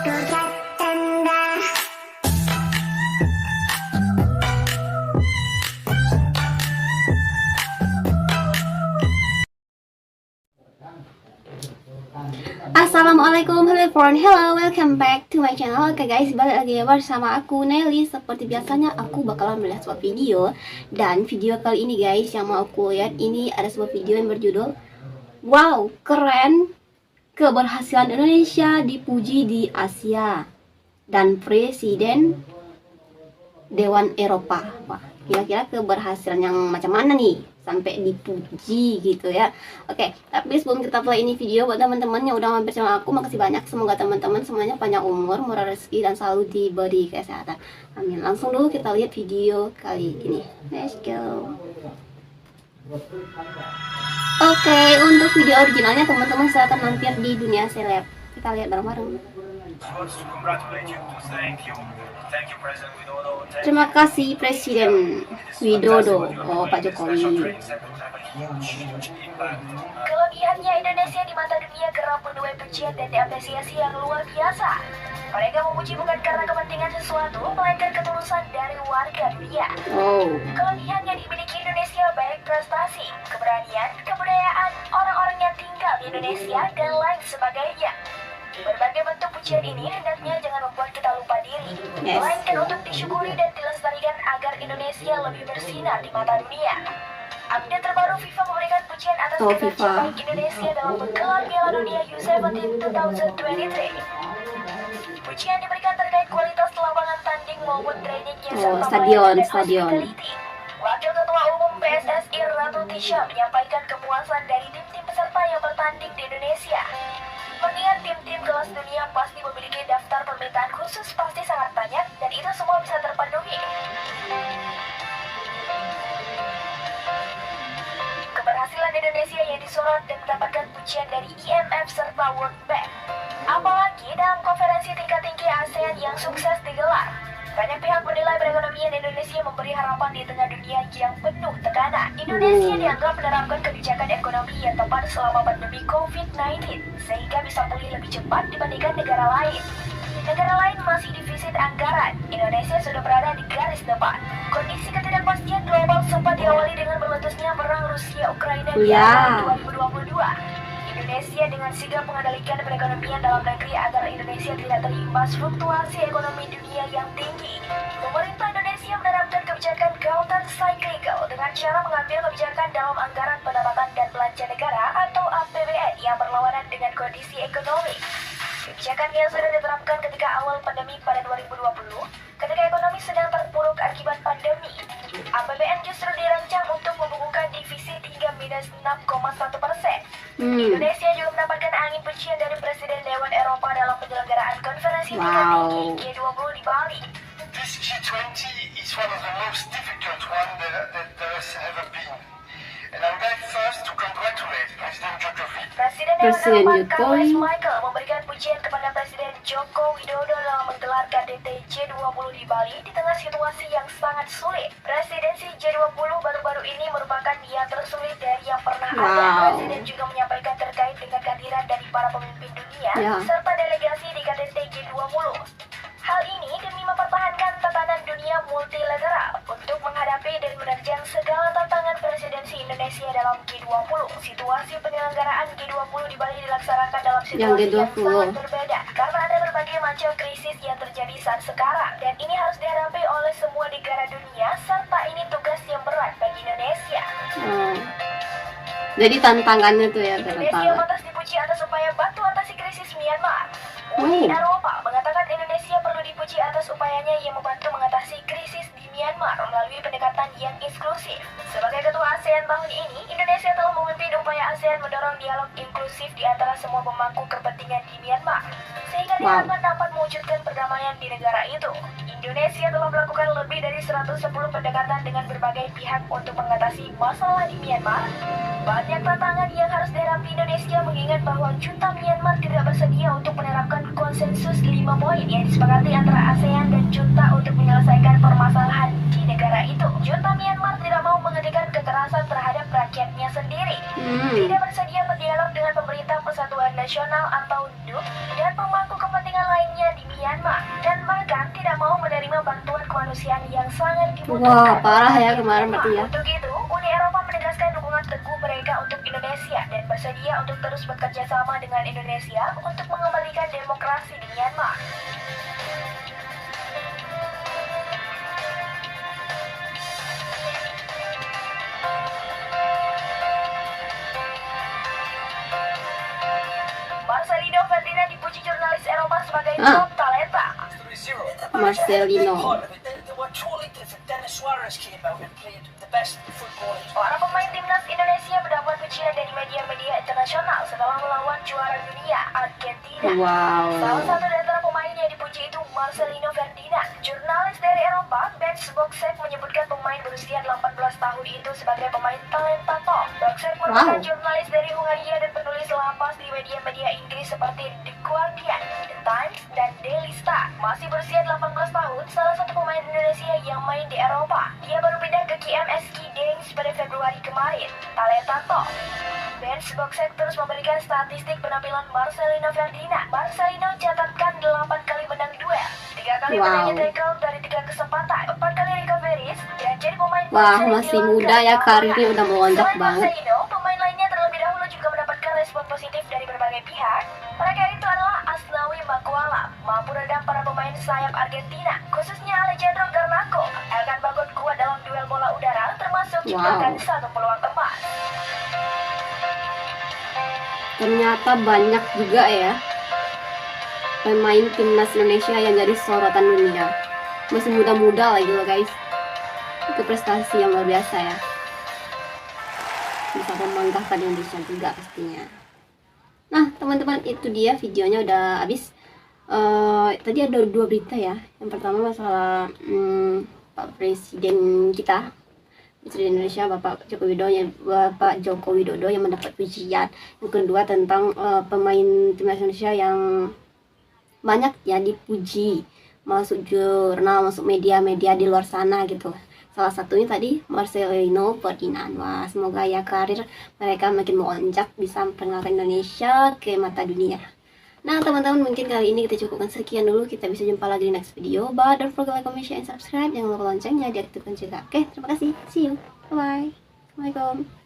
Assalamualaikum, hello everyone, hello, welcome back to my channel. Oke guys, balik lagi bersama aku Nelly. Seperti biasanya aku bakalan melihat sebuah video. Dan video kali ini guys, yang mau aku lihat ini ada sebuah video yang berjudul wow, keren, keberhasilan Indonesia dipuji di Asia dan Presiden Dewan Eropa. Wah, kira-kira keberhasilan yang macam mana nih sampai dipuji gitu ya. Oke, tapi sebelum kita play ini video, buat teman-teman yang udah mampir channel aku, makasih banyak. Semoga teman-teman semuanya panjang umur, murah rezeki, dan selalu diberi kesehatan, amin. Langsung dulu kita lihat video kali ini, let's go. Oke, untuk video originalnya teman-teman saya akan mampir di dunia seleb. Kita lihat bareng-bareng. Terima kasih Presiden Widodo. Oh, Pak Jokowi. Kelebihannya Indonesia di mata dunia kerap menuai pujian dan apresiasi yang luar biasa. Mereka memuji bukan karena kepentingan sesuatu, melainkan ketulusan dari warga dunia. Kelebihan yang dimiliki Indonesia baik prestasi, keberanian, kebudayaan, orang-orang yang tinggal di Indonesia, dan lain sebagainya. Berbagai bentuk pujian ini hendaknya jangan membuat kita lupa diri, melainkan untuk disyukuri dan dilestarikan agar Indonesia lebih bersinar di mata dunia. Update terbaru FIFA memberikan pujian atas kinerja baik Indonesia dalam menggelar Piala Dunia U17 2023. Pujian diberikan terkait kualitas lapangan tanding maupun training yang serta stadion. Wakil Ketua Umum PSSI Ratu Tisha menyampaikan kepuasan dari tim-tim peserta yang bertanding di Indonesia. Mengingat tim-tim kelas dunia pasti memiliki daftar permintaan khusus pasti sangat banyak, dan itu semua bisa terpenuhi. Keberhasilan Indonesia yang disorot dan mendapatkan pujian dari IMF serta World Bank. Apalagi dalam konferensi tingkat tinggi ASEAN yang sukses digelar. Banyak pihak menilai perekonomian Indonesia memberi harapan di tengah dunia yang penuh tekanan. Indonesia dianggap menerapkan kebijakan ekonomi yang tepat selama pandemi COVID-19, sehingga bisa pulih lebih cepat dibandingkan negara lain. Negara lain masih defisit anggaran, Indonesia sudah berada di garis depan. Kondisi ketidakpastian global sempat diawali dengan meletusnya perang Rusia-Ukraina di awal 2022. Indonesia dengan sigap mengendalikan perekonomian dalam negeri agar Indonesia tidak terimbas fluktuasi ekonomi dunia yang tinggi. Pemerintah Indonesia menerapkan kebijakan counter cyclical dengan cara mengambil kebijakan dalam anggaran pendapatan dan belanja negara atau APBN yang berlawanan dengan kondisi ekonomi. Kebijakan yang sudah diterapkan ketika awal pandemi pada 2020, ketika ekonomi sedang terpuruk akibat pandemi. APBN justru dirancang untuk membukukan defisit hingga minus 6,1%. Indonesia juga mendapatkan angin pujian dari Presiden Dewan Eropa dalam penyelenggaraan konferensi tingkat tinggi G20 di Bali. This G20 is one of the most difficult one that there has ever been. And I'm very first to congratulate President Jokowi. Presiden Dewan Eropa Carles Michael memberikan pujian kepada Presiden Joko Widodo dalam menggelar KTT G20 di Bali di tengah situasi yang sangat sulit. Presidensi G20 baru-baru ini merupakan yang tersulit dari yang pernah ada. Presiden juga menyampaikan terkait dengan kehadiran dari para pemimpin dunia serta delegasi di KTT G20. Hal ini demi mempertahankan tatanan dunia multilateral untuk menghadapi dan menerjang segala tantangan presidensi Indonesia dalam G20. Situasi penyelenggaraan G20 di Bali dilaksanakan dalam situasi yang sangat berbeda karena ada berbagai macam krisis yang terjadi saat sekarang, dan ini harus dihadapi oleh semua negara dunia, serta ini tugas yang berat bagi Indonesia. Jadi tantangannya tuh ya, Indonesia pantas dipuji atas upaya bantu atasi krisis Myanmar. Uni Eropa mengatakan Indonesia perlu dipuji atas upayanya yang membantu mengatasi krisis di Myanmar melalui pendekatan yang inklusif. Sebagai ketua ASEAN tahun ini, Indonesia telah memimpin upaya ASEAN mendorong dialog inklusif di antara semua pemangku kepentingan di Myanmar, sehingga diharapkan dapat mewujudkan perdamaian di negara itu. Indonesia telah melakukan lebih dari 110 pendekatan dengan berbagai pihak untuk mengatasi masalah di Myanmar. Banyak tantangan yang harus dihadapi Indonesia mengingat bahwa junta Myanmar tidak bersedia untuk menerapkan konsensus 5 poin yang disepakati antara ASEAN dan junta untuk menyelesaikan permasalahan di negara itu. Junta Myanmar tidak mau menghentikan kekerasan terhadap rakyatnya sendiri, tidak bersedia berdialog dengan pemerintah persatuan Nasional atau NUP dan pemangku kepentingan lainnya di Myanmar dan bahkan tidak mau menerima bantuan kemanusiaan yang sangat dibutuhkan. Wah, parah ya kemarin berarti ya. Untuk itu, Uni Eropa menegaskan dukungan teguh mereka untuk Indonesia dan bersedia untuk terus bekerja sama dengan Indonesia untuk mengembalikan demokrasi di Myanmar. Marcelino Ferdinand dipuji jurnalis Eropa sebagai top talenta. Marcelino. Para pemain timnas Indonesia mendapat pujian dari media-media internasional setelah melawan juara dunia Argentina. Wow. Salah satu dari antara pemain yang dipuji itu Marcelino Ferdinand. Jurnalis dari Eropa, Ben Boxek menyebutkan pemain berusia 18 tahun itu sebagai pemain talenta top. Boxek merupakan jurnalis dari Hungaria dan penulis lapas di media-media Inggris seperti The Guardian, The Times, dan Daily Star. Masih berusia 18 tahun, salah satu pemain Indonesia yang main di Eropa. Dia baru pindah ke KMSK Danes pada Februari kemarin. Talenta top. Ben Boxek terus memberikan statistik penampilan Marcelino Ferdinand. Marcelino catatkan 8 kali menang duel, 3 kali menangnya tackle dari 3 kesempatan, 4 kali recoveries, dan jadi pemain masih muda ya, karirnya udah melonjak banget. Marcelino, pemain lainnya terlebih dahulu juga mendapatkan respon positif dari berbagai pihak. Mereka itu adalah Asnawi Makuala, mampu redam para pemain sayap Argentina, khususnya Alejandro Garnacho. Elkan Bagot kuat dalam duel bola udara, termasuk menciptakan 1 peluang emas. Ternyata banyak juga ya pemain timnas Indonesia yang jadi sorotan dunia. Masih muda-muda lagi loh guys. Itu prestasi yang luar biasa ya. Bisa membanggakan Indonesia juga pastinya. Nah teman-teman, itu dia videonya udah habis. Tadi ada 2 berita ya. Yang pertama masalah Pak Presiden kita, Presiden Indonesia Bapak Joko Widodo yang mendapat pujian. Yang kedua tentang pemain timnas Indonesia yang banyak ya dipuji, masuk jurnal, masuk media-media di luar sana gitu. Salah satunya tadi Marcelino Ferdinand. Wah, semoga ya karir mereka makin melonjak, bisa memperkenalkan Indonesia ke mata dunia. Nah teman-teman, mungkin kali ini kita cukupkan sekian dulu. Kita bisa jumpa lagi di next video. But don't forget like, comment, share, and subscribe. Jangan lupa loncengnya diaktifkan juga. Oke, terima kasih. See you. Bye bye. Assalamualaikum.